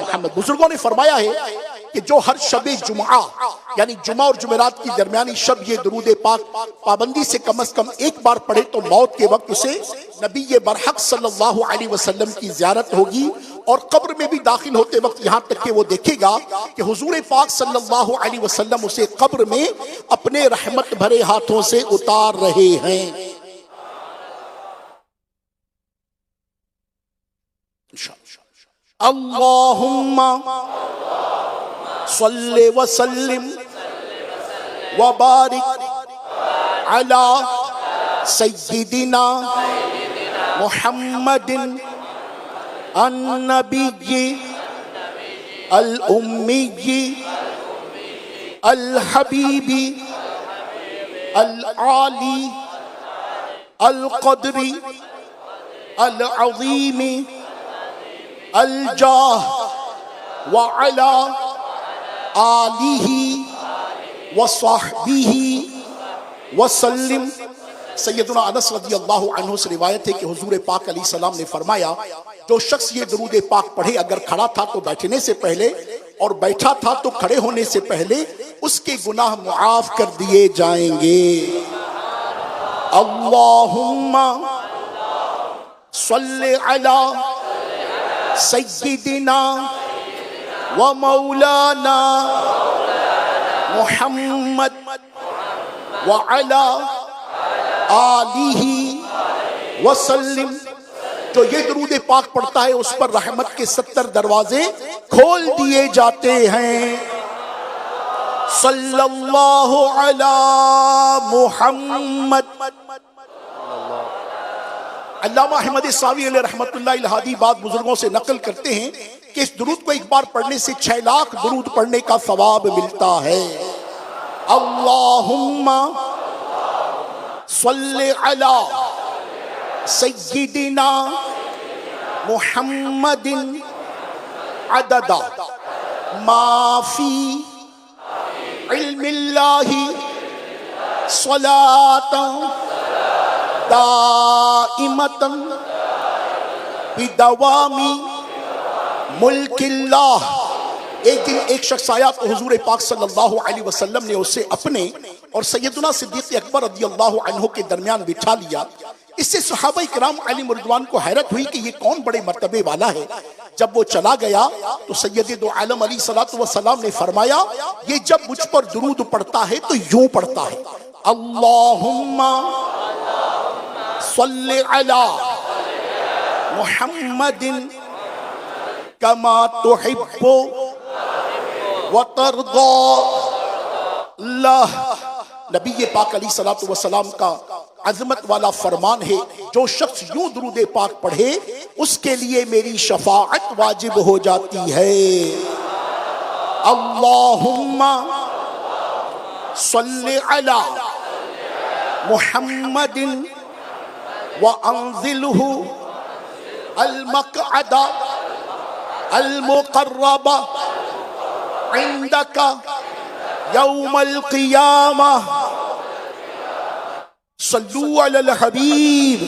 मुहम्मद। बुजुर्गों ने फरमाया है कि जो हर शबे जुमा यानी जुमा और जुमेरात की दरमियानी शब ये दुरूद पाक पाबंदी से कम एक बार पढ़े तो मौत के वक्त उसे नबी बरहक सल्लल्लाहु अलैहि वसल्लम की ज़ियारत होगी। और कब्र में भी दाखिल होते वक्त यहाँ तक कि वो देखेगा कि हुजूर पाक सल्लल्लाहु अलैहि वसल्लम उसे कब्र में अपने रहमत भरे हाथों से उतार रहे हैं। अल्लाहुम्मा सल्ले व सल्लिम व बारिक अला सय्यिदिना मुहम्मदिन अन्नबिय्यि अल उम्मिय्यि अल हबीबी अल आली अल क़द्री अल अज़ीमी अल जाह व अला आलिही व सहबिही व सल्लिम। सैयदना अनस रज़ियल्लाहु अन्हु से रिवायत है कि हुजूर पाक अलैहिस्सलाम ने फरमाया, जो शख्स ये दुरूद पाक पढ़े अगर खड़ा था तो बैठने से पहले और बैठा था तो खड़े होने से पहले उसके गुनाह मुआफ कर दिए जाएंगे। अल्लाहुम्मा सल्ले अला सय्यिदिना व मौलाना मुहम्मद व अला आलिही व सल्लिम। जो ये दुरूद पाक पढ़ता है उस पर रहमत के 70 दरवाजे खोल दिए जाते हैं। सल्लल्लाहु अला मुहम्मद। अल्लामा अहमद सावी अलैहि रहमतुल्लाहि अलैहि बाद बुजुर्गों से नकल करते हैं कि इस दुरूद को एक बार पढ़ने से 6 लाख दुरूद पढ़ने का सवाब मिलता है। अल्लाहुम्मा सल्ले अला सय्यिदिना मुहम्मदिन अददा माफी इल्मिल्लाहि सलातन दाइमतन बिदवामी मुल्किल्लाह। एक दिन एक शख्स आया तो हुजूर पाक सल्लल्लाहु अलैहि वसल्लम ने उसे अपने और सैयदना सिद्दीक़ अकबर रज़ियल्लाहु अन्हु के दरमियान बिठा लिया। इससे सहाबा इकराम अलैहिम रिज़वान को हैरत हुई कि ये कौन बड़े मर्तबे वाला है। जब वो चला गया तो सैयद दो आलम अलैहिस्सलातु वस्सलाम ने फरमाया, ये जब मुझ पर दुरूद पढ़ता है तो यूं पढ़ता है, अल्लाहुम्मा सल्ले अला मुहम्मदिन कमा तुहिब्बु व तर्दा। नबी पाक अलैहिस्सलातु वस्सलाम का अजमत वाला फरमान है, जो शख्स यूं दुरूद पाक पढ़े उसके लिए मेरी शफाअत वाजिब हो जाती है। अल्लाहुम्मा सल्ले अला मुहम्मदिन व अंज़िलहु अल मक़अदा अल मुक़र्रबा इंदका यौमल क़ियामा। सल्लू अलल हबीब।